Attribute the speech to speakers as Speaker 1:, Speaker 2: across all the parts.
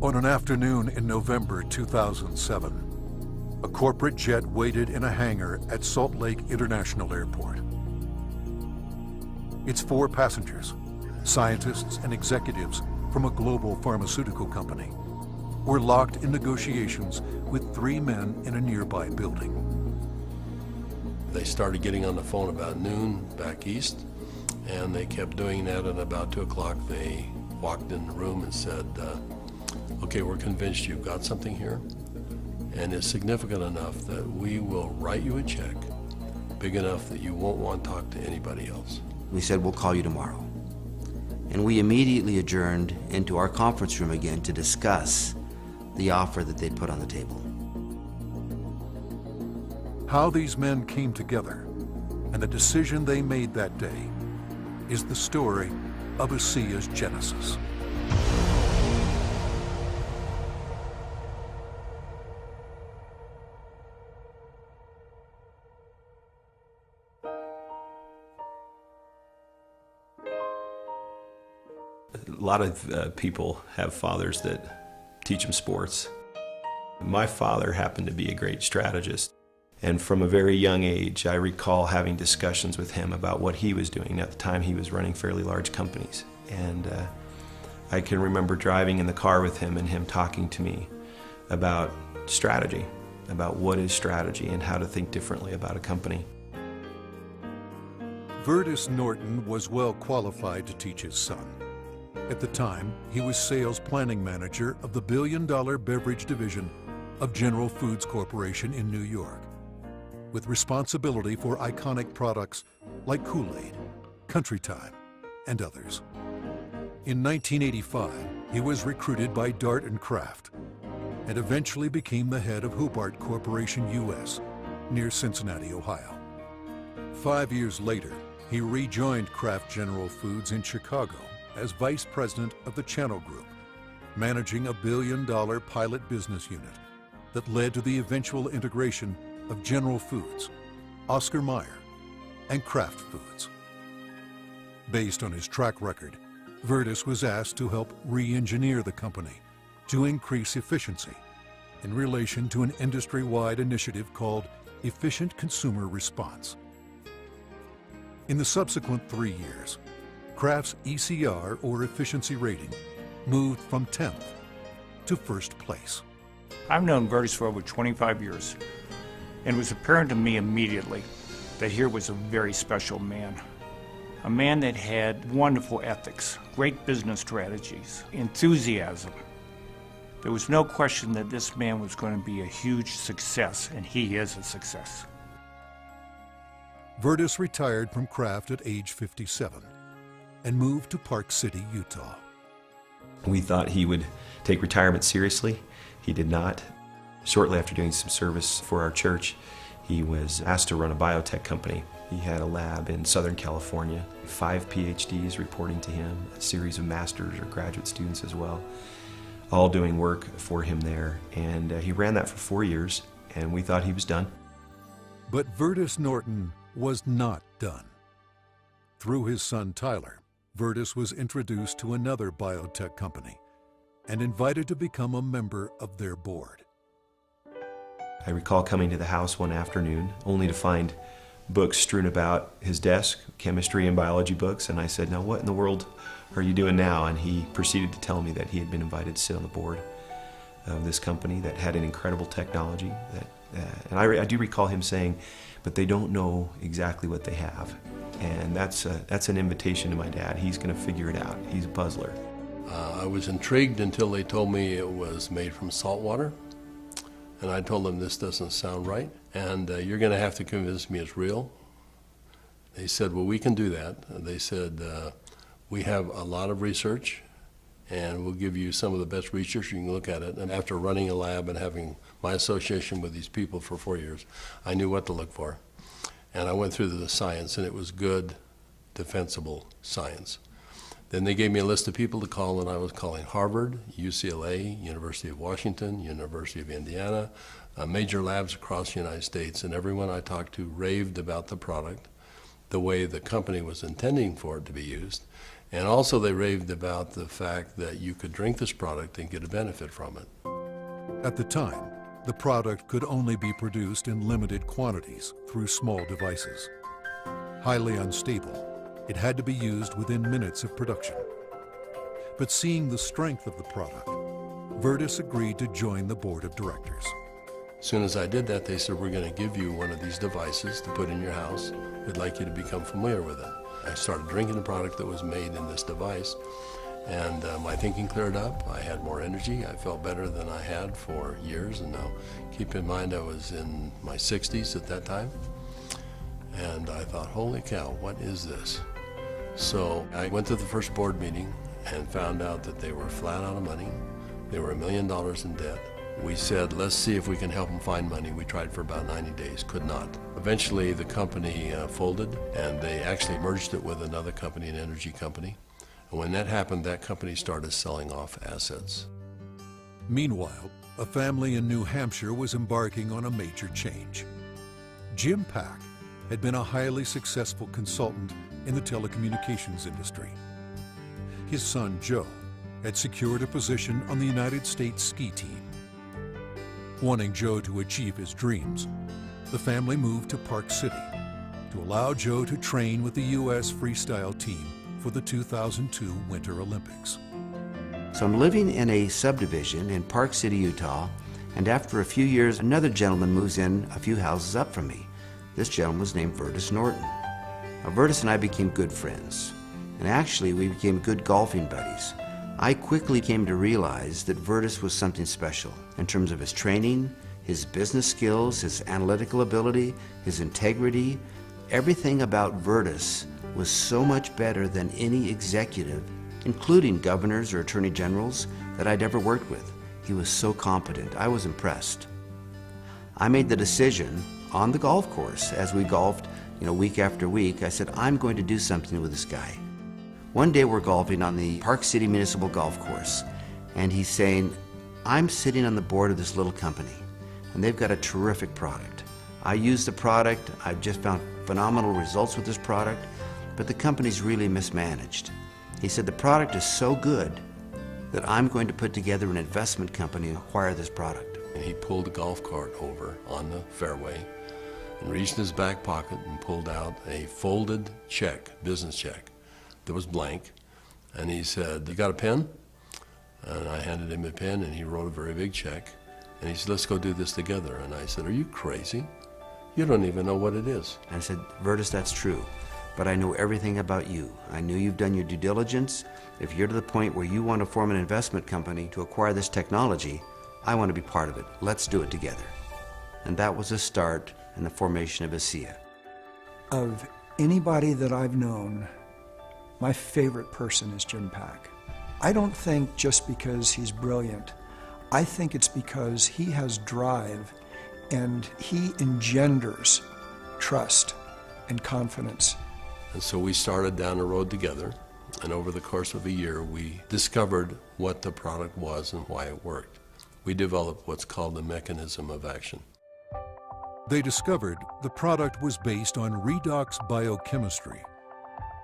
Speaker 1: On an afternoon in November 2007, a corporate jet waited in a hangar at Salt Lake International Airport. Its 4 passengers, scientists and executives from a global pharmaceutical company, were locked in negotiations with 3 men in a nearby building.
Speaker 2: They started getting on the phone about noon back east, and they kept doing that, and about 2 o'clock they walked in the room and said, okay, we're convinced you've got something here, and it's significant enough that we will write you a check big enough that you won't want to talk to anybody else.
Speaker 3: We said, we'll call you tomorrow. And we immediately adjourned into our conference room again to discuss the offer that they'd put on the table.
Speaker 1: How these men came together and the decision they made that day is the story of Asea's genesis.
Speaker 4: A lot of people have fathers that teach them sports. My father happened to be a great strategist. And from a very young age, I recall having discussions with him about what he was doing. At the time, he was running fairly large companies. And I can remember driving in the car with him and him talking to me about strategy, about what is strategy and how to think differently about a company.
Speaker 1: Vertus Norton was well qualified to teach his son. At the time, he was sales planning manager of the billion-dollar beverage division of General Foods Corporation in New York, with responsibility for iconic products like Kool-Aid, Country Time, and others. In 1985, he was recruited by Dart and Kraft and eventually became the head of Hobart Corporation US near Cincinnati, Ohio. 5 years later, he rejoined Kraft General Foods in Chicago as vice president of the Channel Group, managing a billion-dollar pilot business unit that led to the eventual integration of General Foods, Oscar Mayer, and Kraft Foods. Based on his track record, Vertus was asked to help re-engineer the company to increase efficiency in relation to an industry-wide initiative called Efficient Consumer Response. In the subsequent 3 years, Kraft's ECR, or efficiency rating, moved from 10th to 1st place.
Speaker 5: I've known Vertus for over 25 years, and it was apparent to me immediately that here was a very special man. A man that had wonderful ethics, great business strategies, enthusiasm. There was no question that this man was going to be a huge success, and he is a success.
Speaker 1: Vertus retired from Kraft at age 57 and moved to Park City, Utah.
Speaker 4: We thought he would take retirement seriously. He did not. Shortly after doing some service for our church, he was asked to run a biotech company. He had a lab in Southern California, 5 PhDs reporting to him, a series of master's or graduate students as well, all doing work for him there. And he ran that for 4 years, and we thought he was done.
Speaker 1: But Vertus Norton was not done. Through his son Tyler, Vertus was introduced to another biotech company and invited to become a member of their board.
Speaker 4: I recall coming to the house one afternoon only to find books strewn about his desk, chemistry and biology books, and I said, now what in the world are you doing now? And he proceeded to tell me that he had been invited to sit on the board of this company that had an incredible technology. And I do recall him saying, but they don't know exactly what they have. And that's an invitation to my dad. He's going to figure it out. He's a puzzler.
Speaker 2: I was intrigued until they told me it was made from salt water. And I told them, this doesn't sound right, and you're going to have to convince me it's real. They said, well, we can do that. They said, we have a lot of research, and we'll give you some of the best research. You can look at it. And after running a lab and having my association with these people for 4 years, I knew what to look for. And I went through the science, and it was good, defensible science. Then they gave me a list of people to call, and I was calling Harvard, UCLA, University of Washington, University of Indiana, major labs across the United States, and everyone I talked to raved about the product, the way the company was intending for it to be used, And also they raved about the fact that you could drink this product and get a benefit from it.
Speaker 1: At the time, the product could only be produced in limited quantities through small devices. Highly unstable, it had to be used within minutes of production. But seeing the strength of the product, Virtus agreed to join the board of directors.
Speaker 2: As soon as I did that, they said, we're going to give you one of these devices to put in your house. We'd like you to become familiar with it. I started drinking the product that was made in this device, and my thinking cleared up. I had more energy. I felt better than I had for years. And now, keep in mind, I was in my 60s at that time. And I thought, holy cow, what is this? So I went to the first board meeting and found out that they were flat out of money. They were $1 million in debt. We said, let's see if we can help them find money. We tried for about 90 days, could not. Eventually, the company folded, and they actually merged it with another company, an energy company. And when that happened, that company started selling off assets.
Speaker 1: Meanwhile, a family in New Hampshire was embarking on a major change. Jim Pack had been a highly successful consultant in the telecommunications industry. His son, Joe, had secured a position on the United States ski team. Wanting Joe to achieve his dreams, the family moved to Park City to allow Joe to train with the U.S. freestyle team for the 2002 Winter Olympics.
Speaker 3: So I'm living in a subdivision in Park City, Utah, and after a few years, another gentleman moves in a few houses up from me. This gentleman was named Virtus Norton. Now, Virtus and I became good friends, and actually we became good golfing buddies. I quickly came to realize that Virtus was something special in terms of his training, his business skills, his analytical ability, his integrity. Everything about Virtus was so much better than any executive, including governors or attorney generals, that I'd ever worked with. He was so competent. I was impressed. I made the decision on the golf course as we golfed, week after week. I said, I'm going to do something with this guy. One day we're golfing on the Park City Municipal Golf Course, and he's saying, I'm sitting on the board of this little company, and they've got a terrific product. I use the product, I've just found phenomenal results with this product, but the company's really mismanaged. He said, the product is so good that I'm going to put together an investment company and acquire this product.
Speaker 2: And he pulled the golf cart over on the fairway and reached in his back pocket and pulled out a folded check, business check, that was blank, and he said, you got a pen? And I handed him a pen, and he wrote a very big check, and he said, let's go do this together. And I said, are you crazy? You don't even know what it is.
Speaker 3: And I said, Virtus, that's true, but I know everything about you. I knew you've done your due diligence. If you're to the point where you want to form an investment company to acquire this technology, I want to be part of it. Let's do it together. And that was the start in the formation of Asea.
Speaker 6: Of anybody that I've known, my favorite person is Jim Pack. I don't think just because he's brilliant. I think it's because he has drive and he engenders trust and confidence.
Speaker 2: And so we started down the road together, and over the course of a year, we discovered what the product was and why it worked. We developed what's called the mechanism of action.
Speaker 1: They discovered the product was based on redox biochemistry,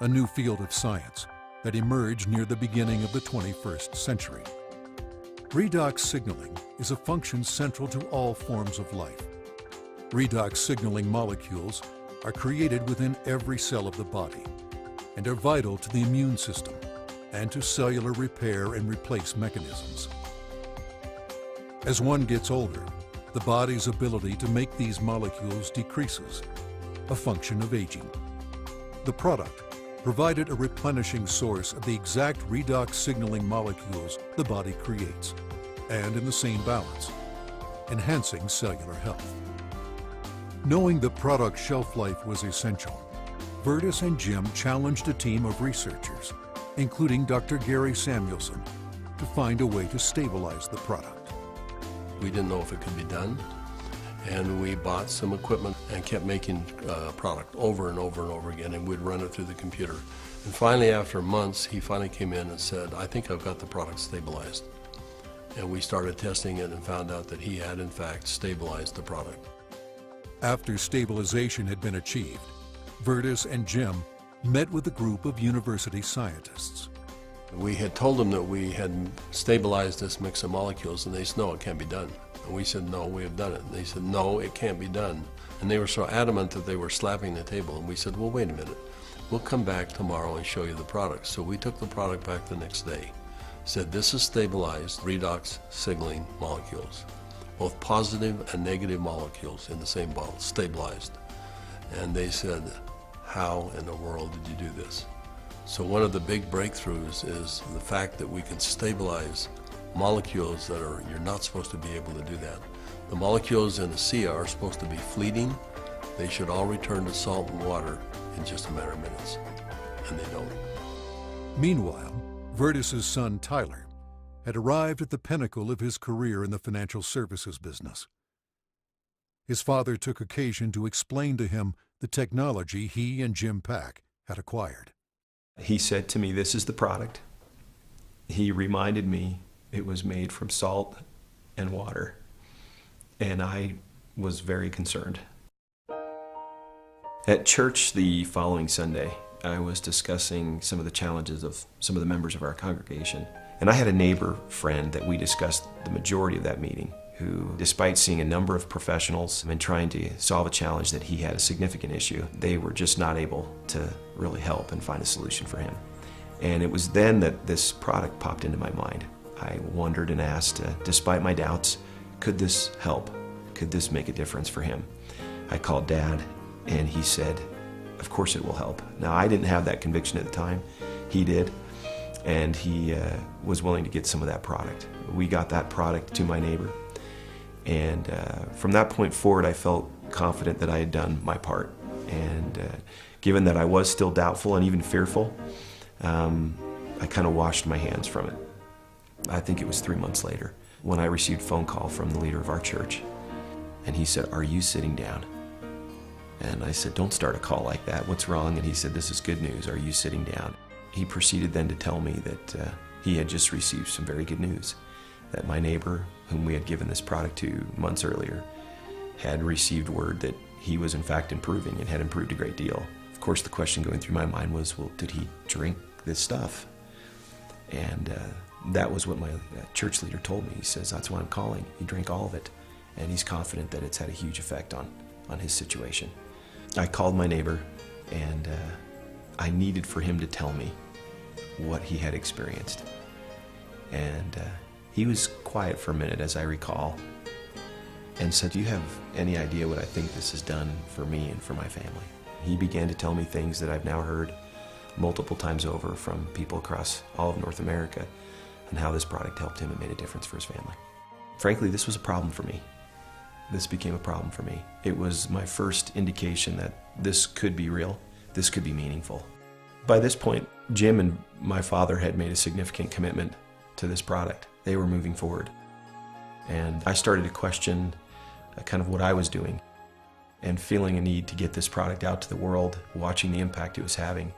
Speaker 1: a new field of science that emerged near the beginning of the 21st century. Redox signaling is a function central to all forms of life. Redox signaling molecules are created within every cell of the body and are vital to the immune system and to cellular repair and replace mechanisms. As one gets older, the body's ability to make these molecules decreases, a function of aging. The product provided a replenishing source of the exact redox signaling molecules the body creates, and in the same balance, enhancing cellular health. Knowing the product shelf life was essential, Virtus and Jim challenged a team of researchers, including Dr. Gary Samuelson, to find a way to stabilize the product.
Speaker 2: We didn't know if it could be done, and we bought some equipment and kept making product over and over and over again, and we'd run it through the computer. And finally, after months, he finally came in and said, I think I've got the product stabilized. And we started testing it and found out that he had, in fact, stabilized the product.
Speaker 1: After stabilization had been achieved, Virtus and Jim met with a group of university scientists.
Speaker 2: We had told them that we had stabilized this mix of molecules, and they said, no, it can't be done. And we said, no, we have done it. And they said, no, it can't be done. And they were so adamant that they were slapping the table. And we said, well, wait a minute. We'll come back tomorrow and show you the product. So we took the product back the next day. Said, this is stabilized redox signaling molecules, both positive and negative molecules in the same bottle, stabilized. And they said, how in the world did you do this? So one of the big breakthroughs is the fact that we can stabilize molecules that you're not supposed to be able to do that. The molecules in Asea are supposed to be fleeting. They should all return to salt and water in just a matter of minutes, and they don't.
Speaker 1: Meanwhile, Vertus's son Tyler had arrived at the pinnacle of his career in the financial services business. His father took occasion to explain to him the technology he and Jim Pack had acquired.
Speaker 4: He said to me, this is the product. He reminded me it was made from salt and water, and I was very concerned. At church the following Sunday, I was discussing some of the challenges of some of the members of our congregation, and I had a neighbor friend that we discussed the majority of that meeting, who, despite seeing a number of professionals and trying to solve a challenge that he had a significant issue, they were just not able to really help and find a solution for him. And it was then that this product popped into my mind. I wondered and asked, despite my doubts, could this help? Could this make a difference for him? I called Dad, and he said, of course it will help. Now, I didn't have that conviction at the time. He did, and he was willing to get some of that product. We got that product to my neighbor. And from that point forward, I felt confident that I had done my part. And given that I was still doubtful and even fearful, I kind of washed my hands from it. I think it was 3 months later when I received a phone call from the leader of our church. And he said, are you sitting down? And I said, don't start a call like that. What's wrong? And he said, this is good news. Are you sitting down? He proceeded then to tell me that he had just received some very good news, that my neighbor, whom we had given this product to months earlier, had received word that he was in fact improving and had improved a great deal. Of course, the question going through my mind was, well, did he drink this stuff? And that was what my church leader told me. He says, that's why I'm calling. He drank all of it, and he's confident that it's had a huge effect on his situation. I called my neighbor, and I needed for him to tell me what he had experienced. And he was quiet for a minute, as I recall, and said, do you have any idea what I think this has done for me and for my family? He began to tell me things that I've now heard multiple times over from people across all of North America, and how this product helped him and made a difference for his family. Frankly, this was a problem for me. This became a problem for me. It was my first indication that this could be real, this could be meaningful. By this point, Jim and my father had made a significant commitment to this product. They were moving forward. And I started to question kind of what I was doing, and feeling a need to get this product out to the world, watching the impact it was having.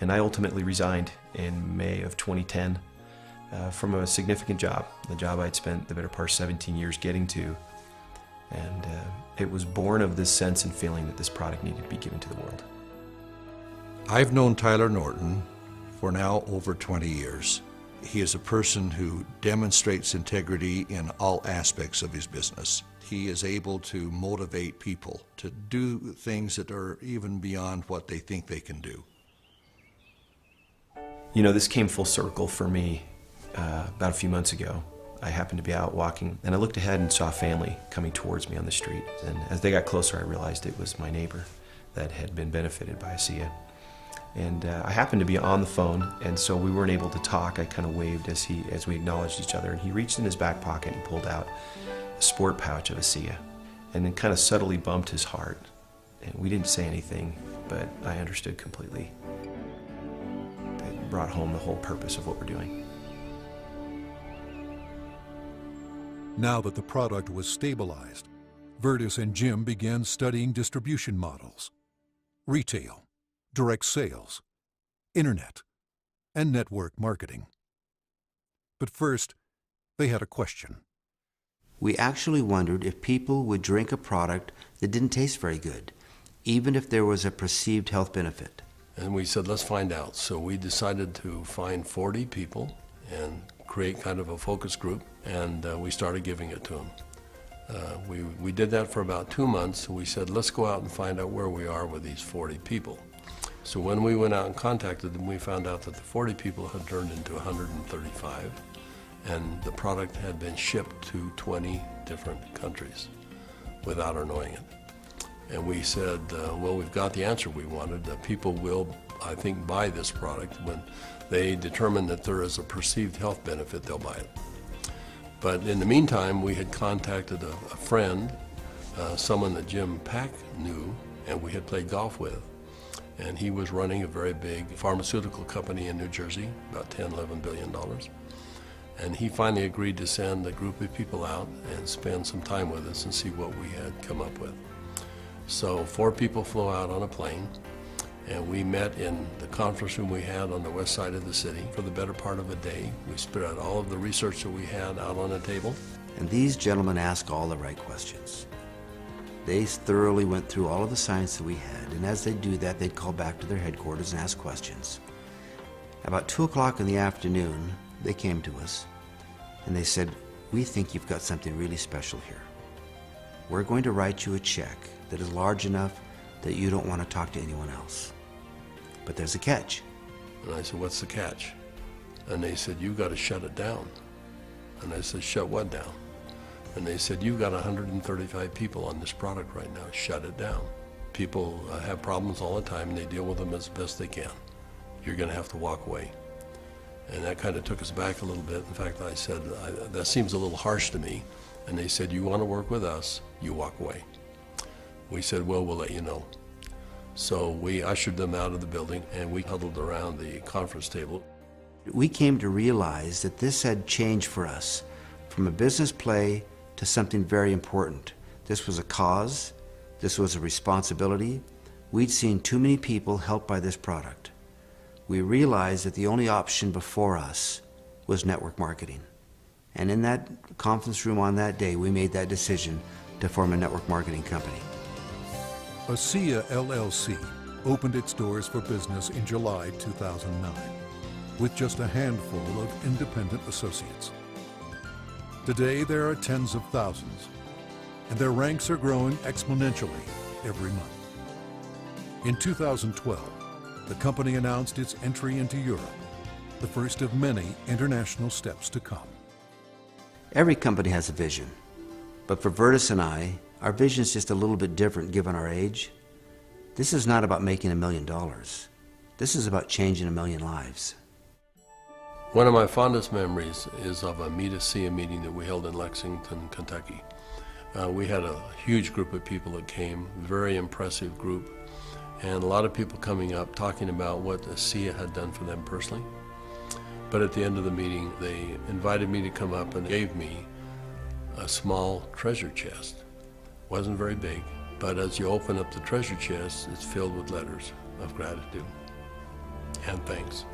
Speaker 4: And I ultimately resigned in May of 2010 from a significant job, the job I'd spent the better part of 17 years getting to. And it was born of this sense and feeling that this product needed to be given to the world.
Speaker 7: I've known Tyler Norton for now over 20 years. He is a person who demonstrates integrity in all aspects of his business. He is able to motivate people to do things that are even beyond what they think they can do.
Speaker 4: You know, this came full circle for me about a few months ago. I happened to be out walking, and I looked ahead and saw a family coming towards me on the street. And as they got closer, I realized it was my neighbor that had been benefited by Asea. And I happened to be on the phone, and so we weren't able to talk. I kind of waved as we acknowledged each other, and he reached in his back pocket and pulled out a sport pouch of Asea, and then kind of subtly bumped his heart. And we didn't say anything, but I understood completely. It brought home the whole purpose of what we're doing.
Speaker 1: Now that the product was stabilized, Vertus and Jim began studying distribution models, retail, direct sales, internet, and network marketing. But first, they had a question.
Speaker 3: We actually wondered if people would drink a product that didn't taste very good, even if there was a perceived health benefit.
Speaker 2: And we said, let's find out. So we decided to find 40 people and create kind of a focus group, and we started giving it to them. We did that for about 2 months, and we said, let's go out and find out where we are with these 40 people. So when we went out and contacted them, we found out that the 40 people had turned into 135, and the product had been shipped to 20 different countries without our knowing it. And we said, well, we've got the answer we wanted. People will, I think, buy this product. When they determine that there is a perceived health benefit, they'll buy it. But in the meantime, we had contacted a friend, someone that Jim Pack knew and we had played golf with. And he was running a very big pharmaceutical company in New Jersey, about $10, $11 billion. And he finally agreed to send a group of people out and spend some time with us and see what we had come up with. So 4 people flew out on a plane, and we met in the conference room we had on the west side of the city for the better part of a day. We spread out all of the research that we had out on a table.
Speaker 3: And these gentlemen asked all the right questions. They thoroughly went through all of the science that we had, and as they do that, they'd call back to their headquarters and ask questions. About 2 o'clock in the afternoon, they came to us, and they said, we think you've got something really special here. We're going to write you a check that is large enough that you don't want to talk to anyone else. But there's a catch.
Speaker 2: And I said, what's the catch? And they said, you've got to shut it down. And I said, shut what down? And they said, you've got 135 people on this product right now, shut it down. People have problems all the time and they deal with them as best they can. You're going to have to walk away. And that kind of took us back a little bit. In fact, I said, that seems a little harsh to me. And they said, you want to work with us, you walk away. We said, well, we'll let you know. So we ushered them out of the building and we huddled around the conference table.
Speaker 3: We came to realize that this had changed for us from a business play to something very important. This was a cause, this was a responsibility. We'd seen too many people helped by this product. We realized that the only option before us was network marketing. And in that conference room on that day, we made that decision to form a network marketing company.
Speaker 1: Asea LLC opened its doors for business in July 2009 with just a handful of independent associates. Today there are tens of thousands, and their ranks are growing exponentially every month. In 2012, the company announced its entry into Europe, the first of many international steps to come.
Speaker 3: Every company has a vision, but for Vertus and I, our vision is just a little bit different given our age. This is not about making $1 million. This is about changing 1 million lives.
Speaker 2: One of my fondest memories is of a Meet Asea meeting that we held in Lexington, Kentucky. We had a huge group of people that came, very impressive group, and a lot of people coming up talking about what Asea had done for them personally. But at the end of the meeting, they invited me to come up and gave me a small treasure chest. Wasn't very big, but as you open up the treasure chest, it's filled with letters of gratitude and thanks.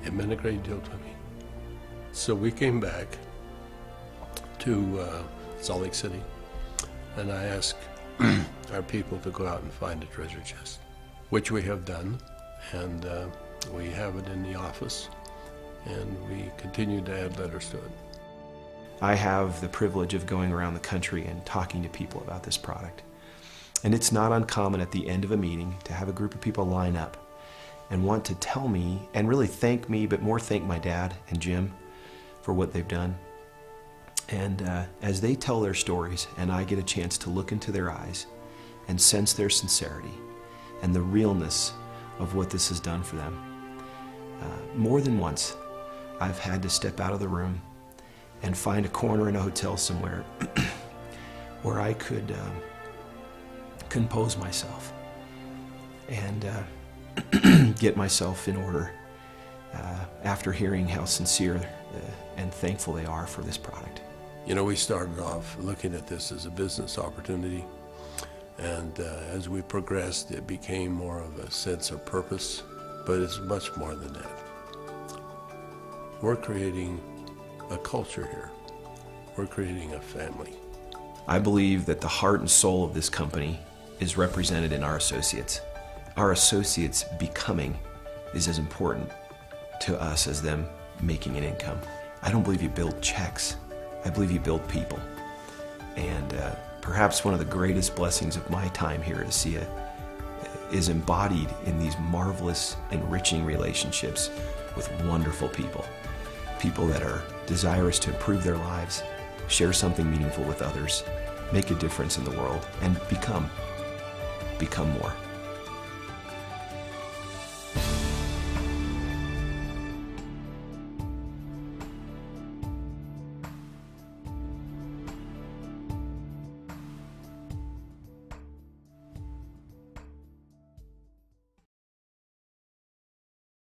Speaker 2: It meant a great deal to me. So we came back to Salt Lake City, and I asked our people to go out and find a treasure chest, which we have done, and we have it in the office, and we continue to add letters to it.
Speaker 4: I have the privilege of going around the country and talking to people about this product. And it's not uncommon at the end of a meeting to have a group of people line up and want to tell me and really thank me, but more thank my dad and Jim for what they've done. And as they tell their stories and I get a chance to look into their eyes and sense their sincerity and the realness of what this has done for them, more than once I've had to step out of the room and find a corner in a hotel somewhere where I could compose myself and get myself in order after hearing how sincere and thankful they are for this product.
Speaker 2: You know, we started off looking at this as a business opportunity, and as we progressed, it became more of a sense of purpose, but it's much more than that. We're creating a culture here. We're creating a family.
Speaker 4: I believe that the heart and soul of this company is represented in our associates. Our associates becoming is as important to us as them making an income. I don't believe you build checks. I believe you build people. And perhaps one of the greatest blessings of my time here at Asea is embodied in these marvelous, enriching relationships with wonderful people. People that are desirous to improve their lives, share something meaningful with others, make a difference in the world, and become more.